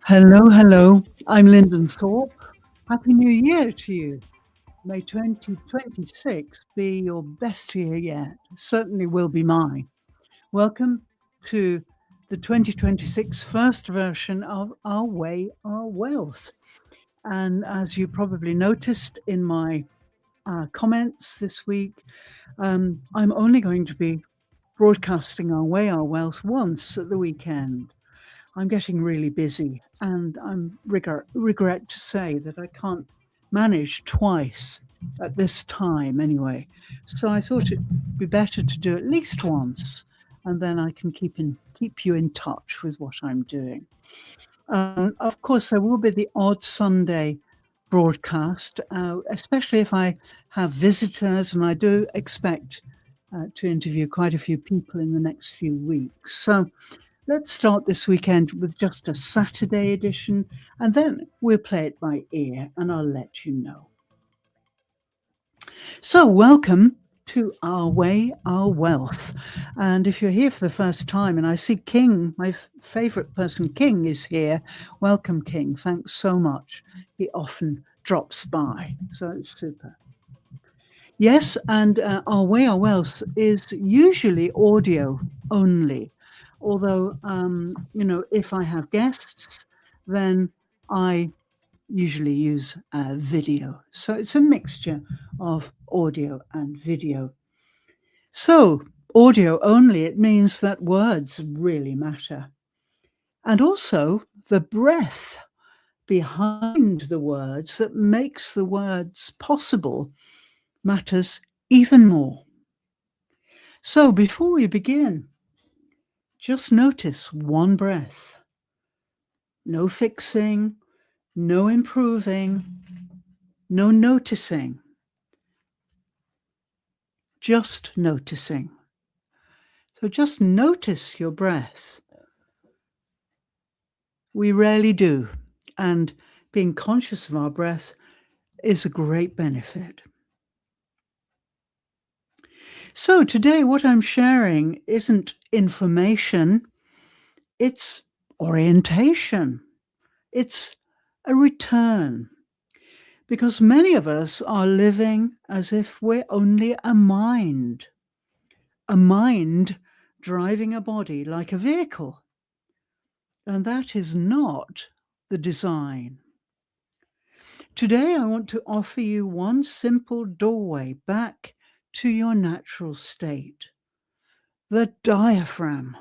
Hello, hello. I'm Linden Thorp. Happy New Year to you. May 2026 be your best year yet. Certainly will be mine. Welcome to the 2026 first version of Our Way, Our Wealth. And as you probably noticed in my comments this week, I'm only going to be broadcasting Our Way, Our Wealth once at the weekend. I'm getting really busy, and I'm regret to say that I can't manage twice at this time anyway. So I thought it'd be better to do at least once, and then I can keep you in touch with what I'm doing. Of course, there will be the odd Sunday broadcast, especially if I have visitors, and I do expect to interview quite a few people in the next few weeks. So let's start this weekend with just a Saturday edition, and then we'll play it by ear, and I'll let you know. So welcome to Our Way, Our Wealth. And if you're here for the first time, and I see King, my favorite person, King, is here. Welcome, King. Thanks so much. He often drops by, so it's super. Yes, and Our Way, Our Wealth is usually audio only. Although, if I have guests, then I usually use video. So it's a mixture of audio and video. So audio only, it means that words really matter. And also the breath behind the words that makes the words possible matters even more. So before we begin, just notice one breath. No fixing, no improving, no noticing. Just noticing. So just notice your breath. We rarely do, and being conscious of our breath is a great benefit. So today what I'm sharing isn't information, it's orientation. It's a return. Because many of us are living as if we're only a mind driving a body like a vehicle. And that is not the design. Today I want to offer you one simple doorway back to your natural state, the diaphragm,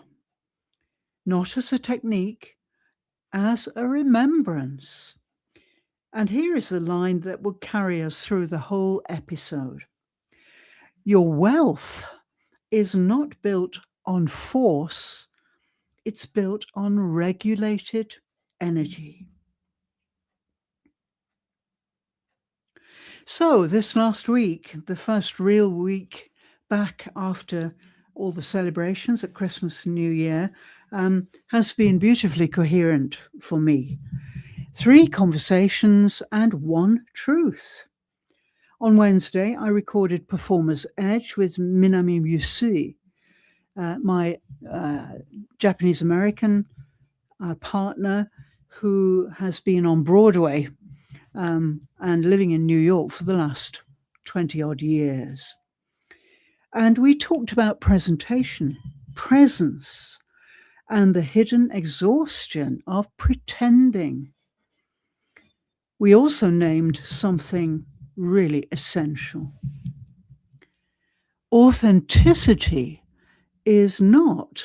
not as a technique, as a remembrance. And here is the line that will carry us through the whole episode. Your wealth is not built on force, it's built on regulated energy. So this last week, the first real week back after all the celebrations at Christmas and New Year, has been beautifully coherent for me. 3 conversations and 1 truth. On Wednesday, I recorded Performer's Edge with Minami Yusui, my Japanese-American partner who has been on Broadway and living in New York for the last 20-odd years. And we talked about presentation, presence, and the hidden exhaustion of pretending. We also named something really essential. Authenticity is not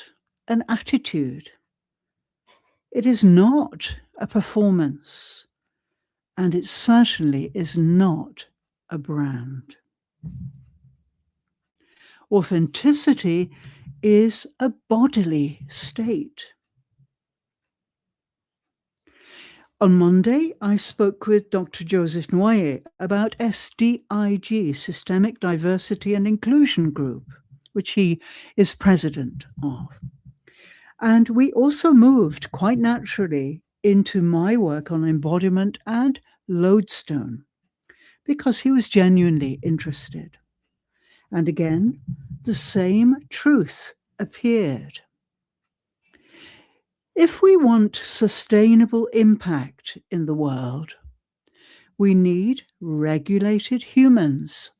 an attitude. It is not a performance, and it certainly is not a brand. Authenticity is a bodily state. On Monday, I spoke with Dr. Joseph Noyer about SDIG, Systemic Diversity and Inclusion Group, which he is president of. And we also moved quite naturally into my work on embodiment and lodestone, because he was genuinely interested. And again, the same truth appeared. If we want sustainable impact in the world, we need regulated humans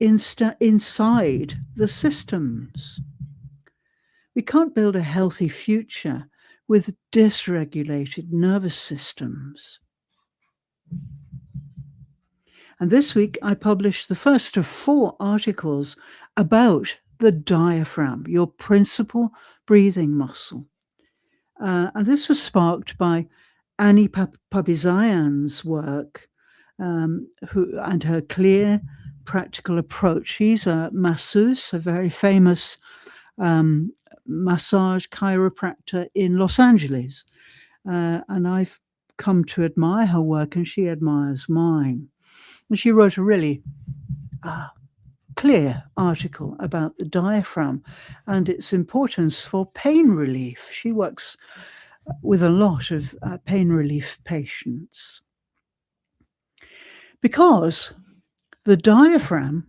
inside the systems. We can't build a healthy future with dysregulated nervous systems. And this week, I published the first of 4 articles about the diaphragm, your principal breathing muscle. And this was sparked by Annie Papizayan's work and her clear, practical approach. She's a masseuse, a very famous massage chiropractor in Los Angeles. And I've come to admire her work, and she admires mine. And she wrote a really clear article about the diaphragm and its importance for pain relief. She works with a lot of pain relief patients. Because the diaphragm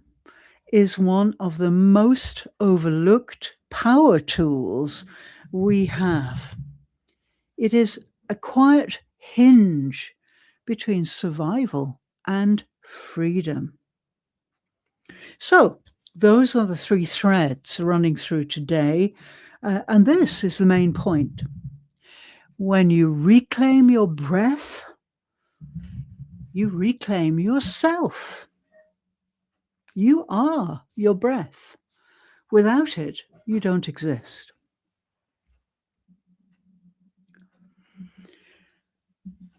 is one of the most overlooked power tools we have. It is a quiet hinge between survival and freedom. So those are the 3 threads running through today, and this is the main point. When you reclaim your breath, you reclaim yourself. You are your breath. Without it, you don't exist.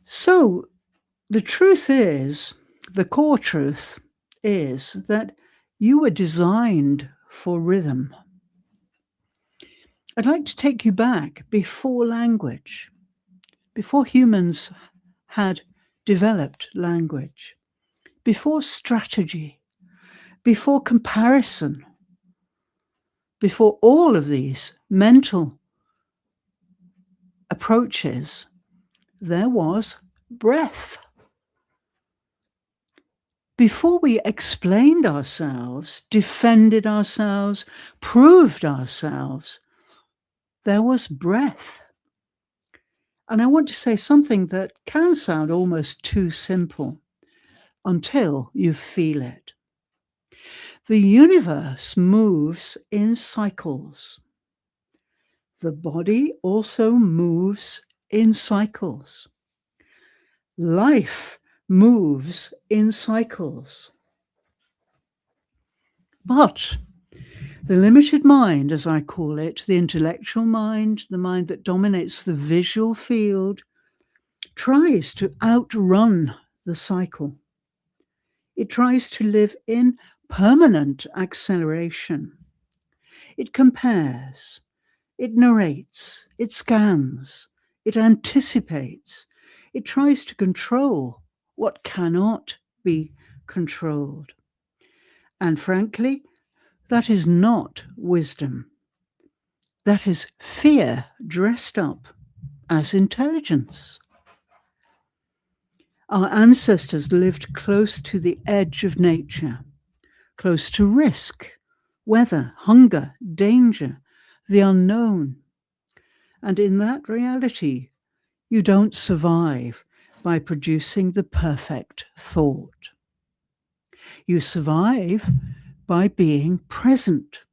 So the truth is, the core truth is that you were designed for rhythm. I'd like to take you back before language, before humans had developed language, before strategy, before comparison, before all of these mental approaches, there was breath. Before we explained ourselves, defended ourselves, proved ourselves, there was breath. And I want to say something that can sound almost too simple until you feel it. The universe moves in cycles. The body also moves in cycles. Life moves in cycles. But the limited mind, as I call it, the intellectual mind, the mind that dominates the visual field, tries to outrun the cycle. It tries to live in permanent acceleration. It compares, it narrates, it scans, it anticipates, it tries to control what cannot be controlled. And frankly, that is not wisdom. That is fear dressed up as intelligence. Our ancestors lived close to the edge of nature, close to risk, weather, hunger, danger, the unknown. And in that reality, you don't survive by producing the perfect thought. You survive by being present,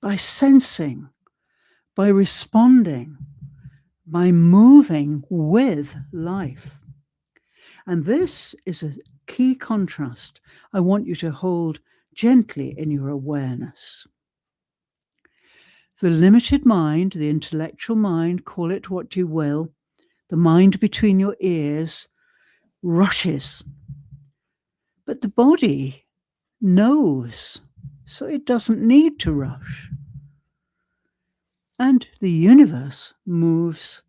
by sensing, by responding, by moving with life. And this is a key contrast I want you to hold gently in your awareness. The limited mind, the intellectual mind, call it what you will, the mind between your ears, rushes. But the body knows, so it doesn't need to rush. And the universe moves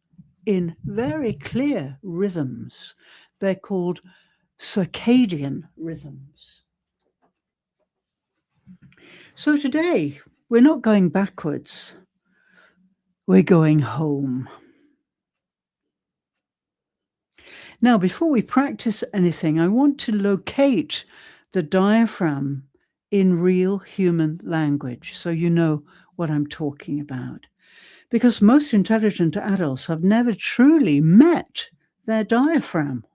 in very clear rhythms. They're called circadian rhythms. So today, we're not going backwards. We're going home. Now, before we practice anything, I want to locate the diaphragm in real human language, so you know what I'm talking about. Because most intelligent adults have never truly met their diaphragm.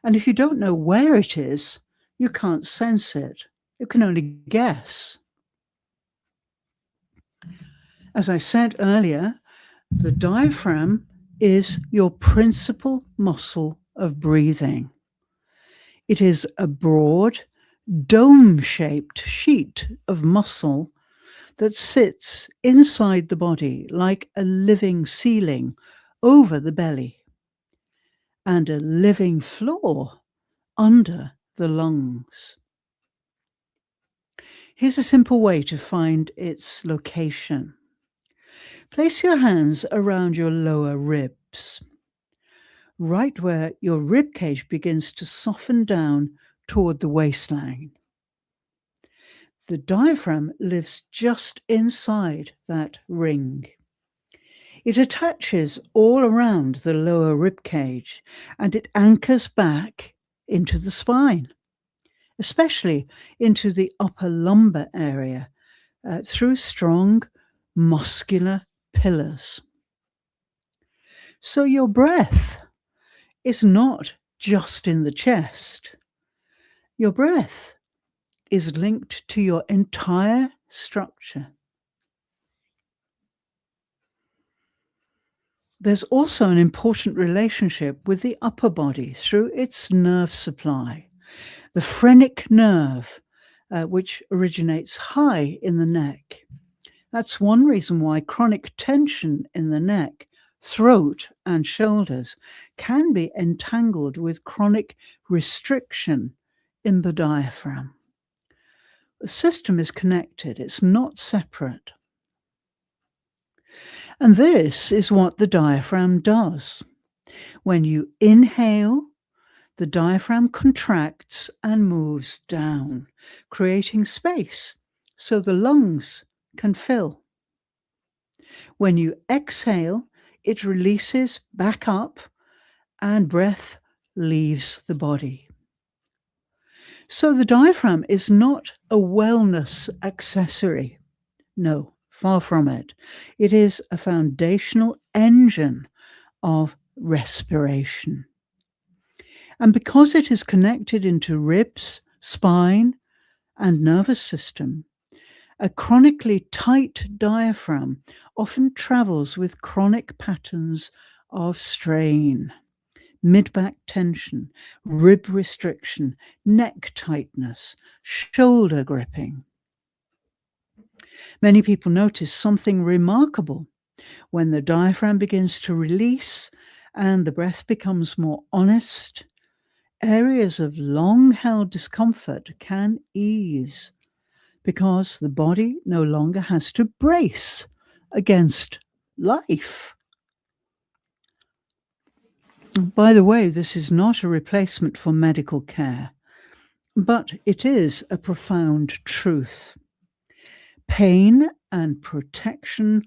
And if you don't know where it is, you can't sense it. You can only guess. As I said earlier, the diaphragm is your principal muscle of breathing. It is a broad, dome-shaped sheet of muscle that sits inside the body like a living ceiling over the belly and a living floor under the lungs. Here's a simple way to find its location. Place your hands around your lower ribs, right where your rib cage begins to soften down toward the waistline. The diaphragm lives just inside that ring. It attaches all around the lower rib cage and it anchors back into the spine, especially into the upper lumbar area through strong muscular pillars. So your breath is not just in the chest. Your breath is linked to your entire structure. There's also an important relationship with the upper body through its nerve supply. The phrenic nerve, which originates high in the neck. That's one reason why chronic tension in the neck, throat, and shoulders can be entangled with chronic restriction in the diaphragm. The system is connected, it's not separate. And this is what the diaphragm does. When you inhale, the diaphragm contracts and moves down, creating space so the lungs can fill. When you exhale, it releases back up and breath leaves the body. So the diaphragm is not a wellness accessory. No, far from it. It is a foundational engine of respiration. And because it is connected into ribs, spine, and nervous system, a chronically tight diaphragm often travels with chronic patterns of strain, mid-back tension, rib restriction, neck tightness, shoulder gripping. Many people notice something remarkable when the diaphragm begins to release and the breath becomes more honest. Areas of long-held discomfort can ease because the body no longer has to brace against life. By the way, this is not a replacement for medical care, but it is a profound truth. Pain and protection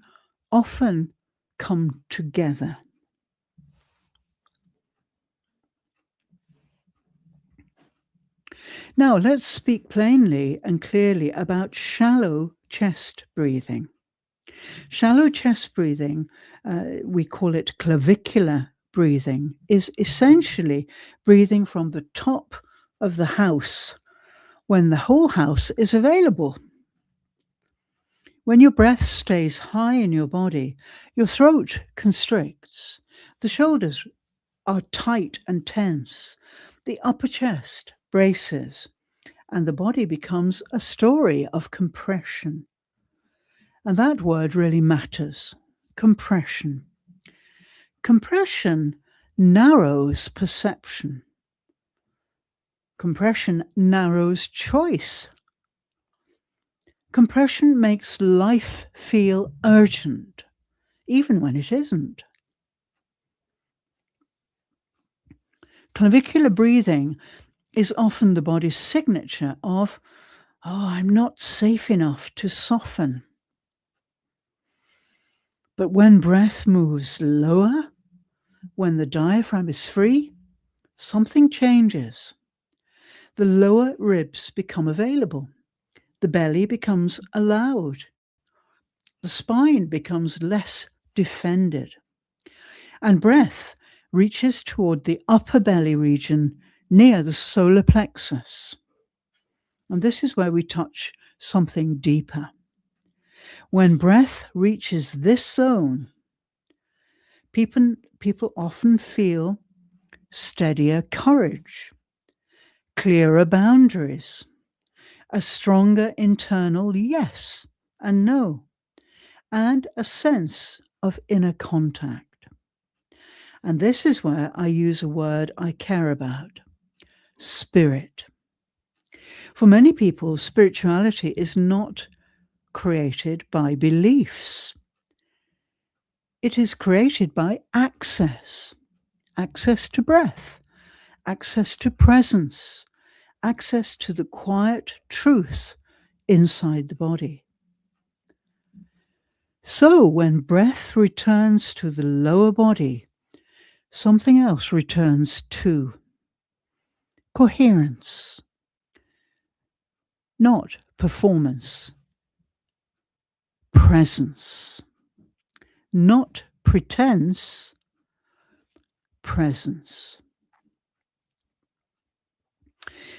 often come together. Now, let's speak plainly and clearly about shallow chest breathing. Shallow chest breathing, we call it clavicular breathing, is essentially breathing from the top of the house when the whole house is available. When your breath stays high in your body, your throat constricts, the shoulders are tight and tense, the upper chest braces, and the body becomes a story of compression. And that word really matters, compression. Compression narrows perception. Compression narrows choice. Compression makes life feel urgent, even when it isn't. Clavicular breathing is often the body's signature of, I'm not safe enough to soften. But when breath moves lower, when the diaphragm is free, something changes. The lower ribs become available. The belly becomes allowed. The spine becomes less defended. And breath reaches toward the upper belly region near the solar plexus. And this is where we touch something deeper. When breath reaches this zone, people often feel steadier courage, clearer boundaries, a stronger internal yes and no, and a sense of inner contact. And this is where I use a word I care about: spirit. For many people, spirituality is not created by beliefs. It is created by access to breath, access to presence, access to the quiet truth inside the body. So when breath returns to the lower body, something else returns too: coherence, not performance; presence, not pretense; presence.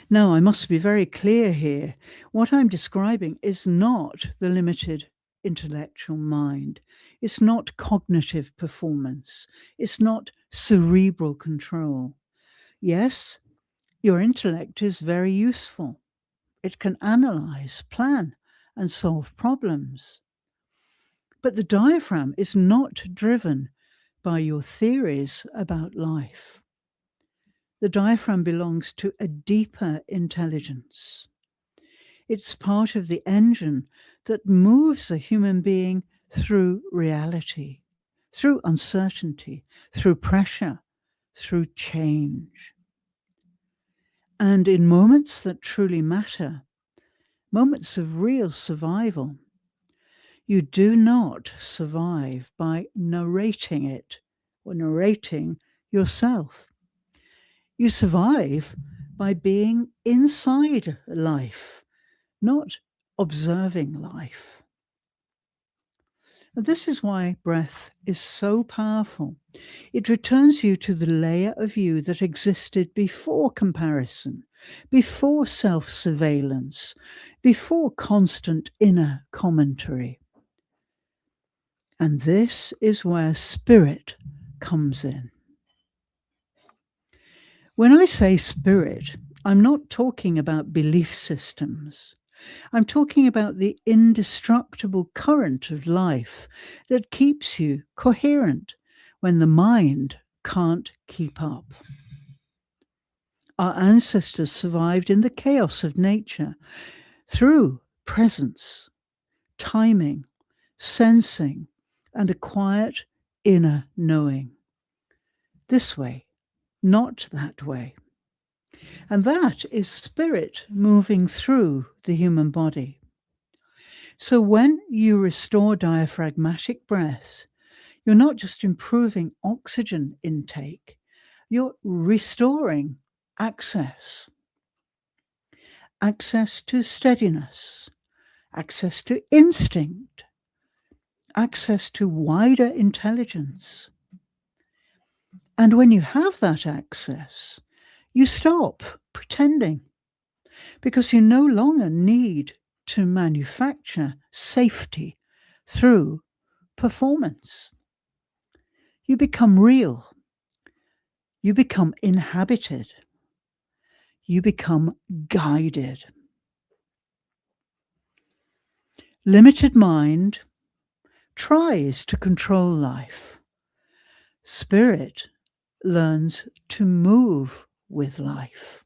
Now, I must be very clear here. What I'm describing is not the limited intellectual mind. It's not cognitive performance. It's not cerebral control. Yes, your intellect is very useful. It can analyze, plan, and solve problems. But the diaphragm is not driven by your theories about life. The diaphragm belongs to a deeper intelligence. It's part of the engine that moves a human being through reality, through uncertainty, through pressure, through change. And in moments that truly matter, moments of real survival, you do not survive by narrating it or narrating yourself. You survive by being inside life, not observing life. And this is why breath is so powerful. It returns you to the layer of you that existed before comparison, before self-surveillance, before constant inner commentary. And this is where spirit comes in. When I say spirit, I'm not talking about belief systems. I'm talking about the indestructible current of life that keeps you coherent when the mind can't keep up. Our ancestors survived in the chaos of nature through presence, timing, sensing, and a quiet inner knowing. This way, not that way. And that is spirit moving through the human body. So when you restore diaphragmatic breath, you're not just improving oxygen intake, you're restoring access. Access to steadiness, access to instinct, access to wider intelligence. And when you have that access, you stop pretending, because you no longer need to manufacture safety through performance. You become real. You become inhabited. You become guided. Limited mind tries to control life. Spirit learns to move with life.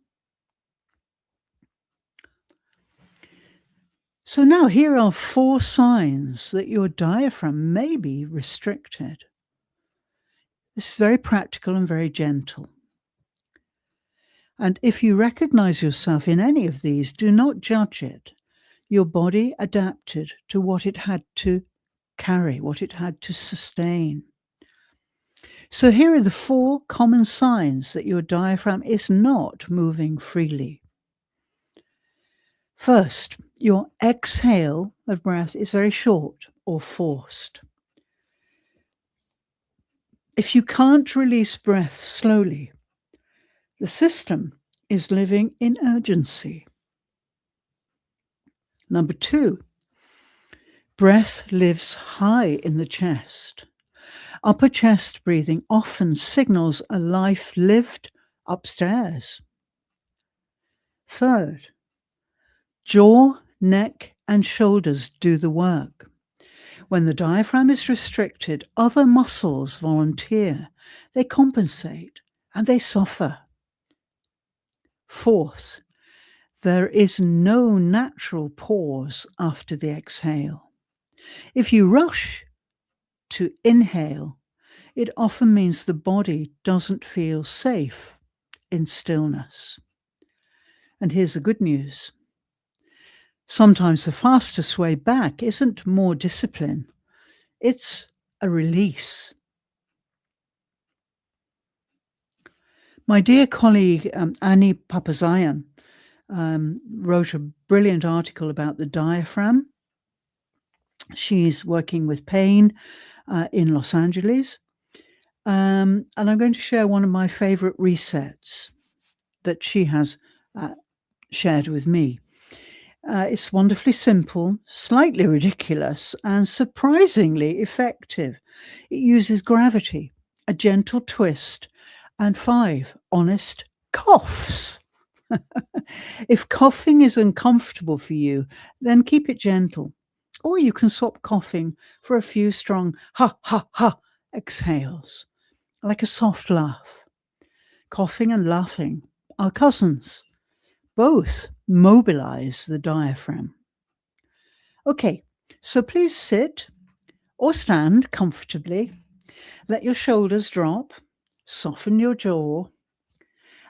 So now here are 4 signs that your diaphragm may be restricted. This is very practical and very gentle. And if you recognize yourself in any of these, do not judge it. Your body adapted to what it had to carry, what it had to sustain. So here are the 4 common signs that your diaphragm is not moving freely. First, Your exhale of breath is very short or forced. If you can't release breath slowly, the system is living in urgency. Number 2, breath lives high in the chest. Upper chest breathing often signals a life lived upstairs. Third, jaw, neck, and shoulders do the work. When the diaphragm is restricted, other muscles volunteer. They compensate and they suffer. Fourth, there is no natural pause after the exhale. If you rush to inhale, it often means the body doesn't feel safe in stillness. And here's the good news. Sometimes the fastest way back isn't more discipline, it's a release. My dear colleague Annie Papazian wrote a brilliant article about the diaphragm. She's working with pain in Los Angeles. And I'm going to share one of my favorite resets that she has shared with me. It's wonderfully simple, slightly ridiculous, and surprisingly effective. It uses gravity, a gentle twist, and 5 honest coughs. If coughing is uncomfortable for you, then keep it gentle. Or you can swap coughing for a few strong ha ha ha exhales, like a soft laugh. Coughing and laughing are cousins. Both mobilize the diaphragm. Okay, so please sit or stand comfortably. Let your shoulders drop, soften your jaw,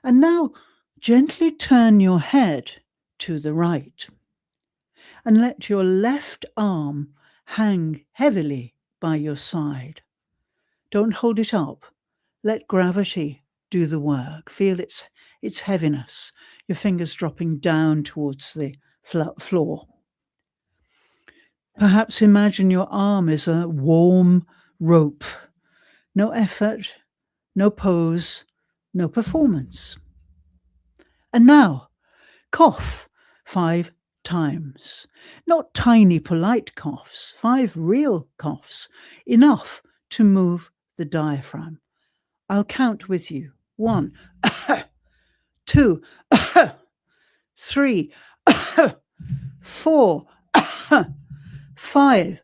and now gently turn your head to the right and let your left arm hang heavily by your side. Don't hold it up. Let gravity do the work. Feel its heaviness, your fingers dropping down towards the floor. Perhaps imagine your arm is a warm rope. No effort, no pose, no performance. And now, cough 5 times. Not tiny, polite coughs, 5 real coughs, enough to move the diaphragm. I'll count with you. 1, 2, 3, 4, 5.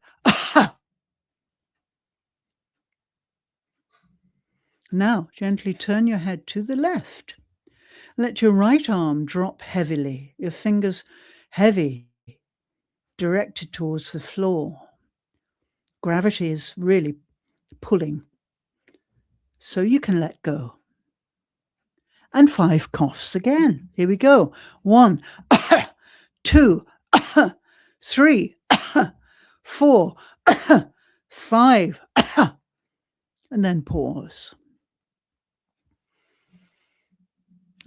Now, gently turn your head to the left. Let your right arm drop heavily, your fingers heavy, directed towards the floor. Gravity is really pulling, so you can let go. And 5 coughs again. Here we go. 1, 2, 3, 4, 5, and then pause.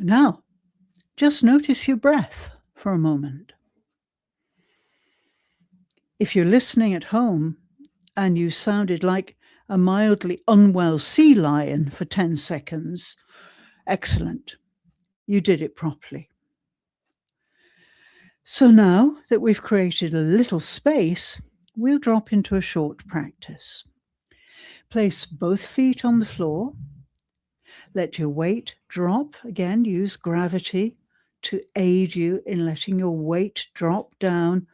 Now, just notice your breath for a moment. If you're listening at home and you sounded like a mildly unwell sea lion for 10 seconds, excellent. You did it properly. So now that we've created a little space, we'll drop into a short practice. Place both feet on the floor. Let your weight drop. Again, use gravity to aid you in letting your weight drop down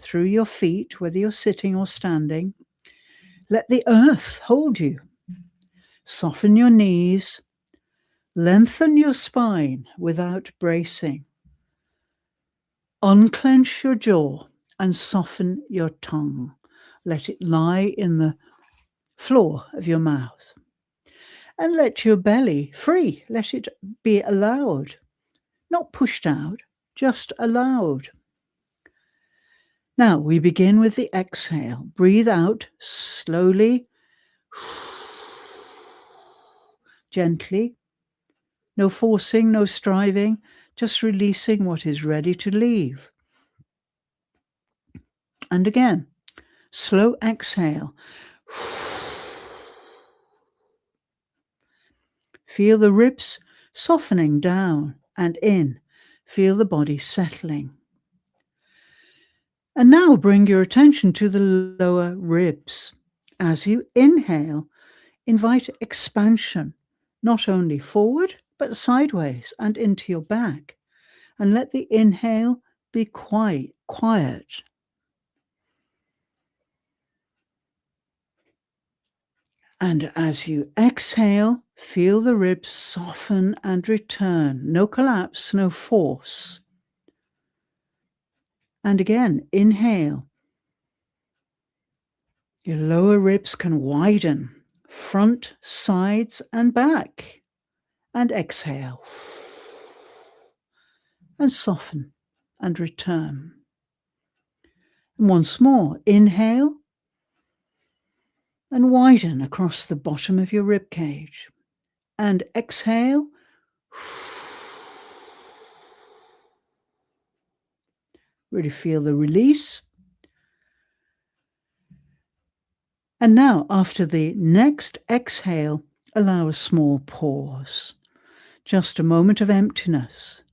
through your feet, whether you're sitting or standing. Let the earth hold you. Soften your knees. Lengthen your spine without bracing. Unclench your jaw and soften your tongue. Let it lie in the floor of your mouth. And let your belly free. Let it be allowed. Not pushed out, just allowed. Now we begin with the exhale. Breathe out slowly, gently. No forcing, no striving, just releasing what is ready to leave. And again, slow exhale. Feel the ribs softening down and in. Feel the body settling. And now bring your attention to the lower ribs. As you inhale, invite expansion, not only forward, but sideways and into your back. And let the inhale be quiet. And as you exhale, feel the ribs soften and return. No collapse, no force. And again, inhale. Your lower ribs can widen, front, sides, and back. And exhale. And soften and return. And once more, inhale and widen across the bottom of your rib cage. And exhale. Really feel the release. And now, after the next exhale, allow a small pause. Just a moment of emptiness.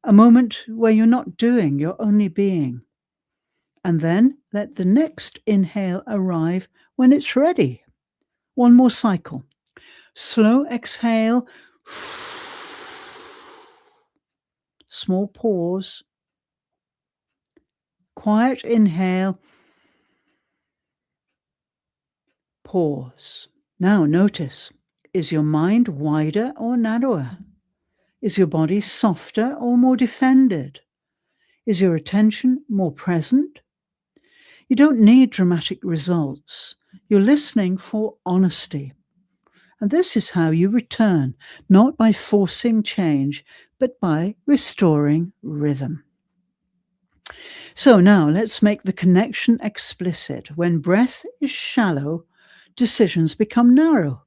A moment where you're not doing, you're only being. And then let the next inhale arrive when it's ready. One more cycle. Slow exhale. Small pause. Quiet inhale. Pause. Now notice, is your mind wider or narrower? Is your body softer or more defended? Is your attention more present? You don't need dramatic results. You're listening for honesty. And this is how you return, not by forcing change, but by restoring rhythm. So now let's make the connection explicit. When breath is shallow, decisions become narrow.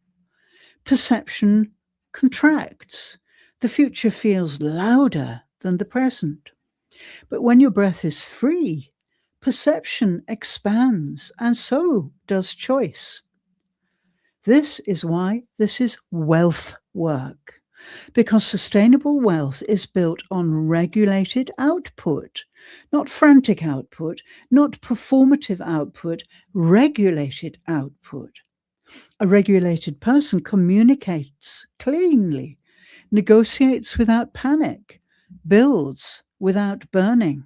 Perception contracts. The future feels louder than the present. But when your breath is free, perception expands, and so does choice. This is why this is wealth work, because sustainable wealth is built on regulated output, not frantic output, not performative output, regulated output. A regulated person communicates cleanly, negotiates without panic, builds without burning.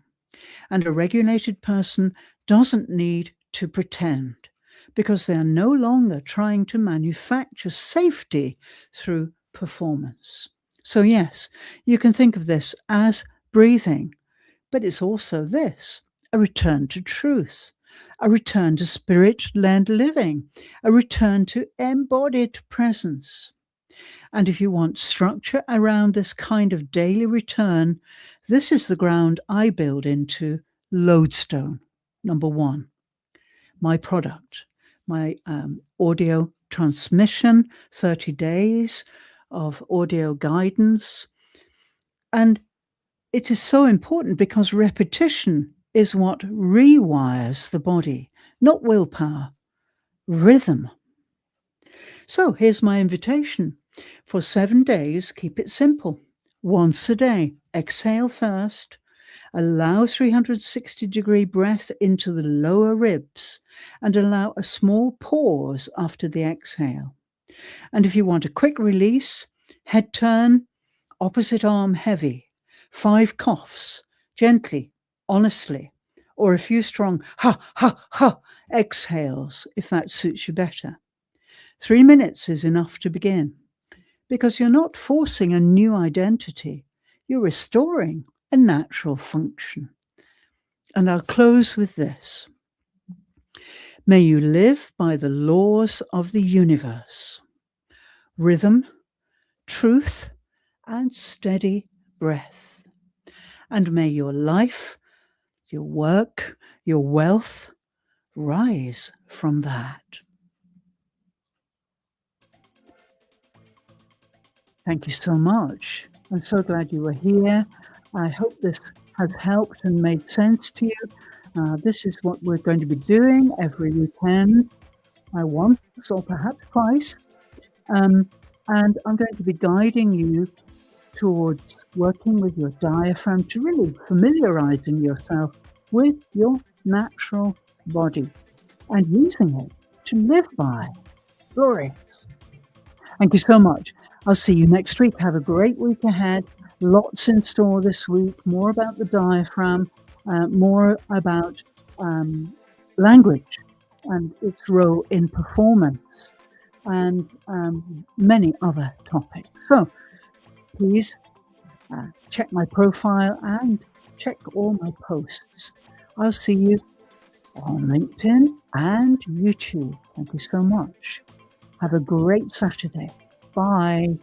And a regulated person doesn't need to pretend, because they are no longer trying to manufacture safety through performance. So yes, you can think of this as breathing, but it's also this, a return to truth, a return to spirit-led living, a return to embodied presence. And if you want structure around this kind of daily return, this is the ground I build into Lodestone. Number one, my product, my audio transmission, 30 days of audio guidance. And it is so important because repetition is what rewires the body, not willpower, rhythm. So here's my invitation. For 7 days, keep it simple. Once a day, exhale first, allow 360-degree breath into the lower ribs, and allow a small pause after the exhale. And if you want a quick release, head turn, opposite arm heavy, 5 coughs, gently, honestly, or a few strong ha, ha, ha exhales, if that suits you better. 3 minutes is enough to begin, because you're not forcing a new identity, you're restoring a natural function. And I'll close with this. May you live by the laws of the universe, rhythm, truth, and steady breath. And may your life, your work, your wealth rise from that. Thank you so much. I'm so glad you were here. I hope this has helped and made sense to you. This is what we're going to be doing every weekend, once or perhaps twice. And I'm going to be guiding you towards working with your diaphragm, to really familiarizing yourself with your natural body and using it to live by. Glorious. Thank you so much. I'll see you next week. Have a great week ahead. Lots in store this week. More about the diaphragm, more about language and its role in performance, and many other topics. So please check my profile and check all my posts. I'll see you on LinkedIn and YouTube. Thank you so much. Have a great Saturday. Bye.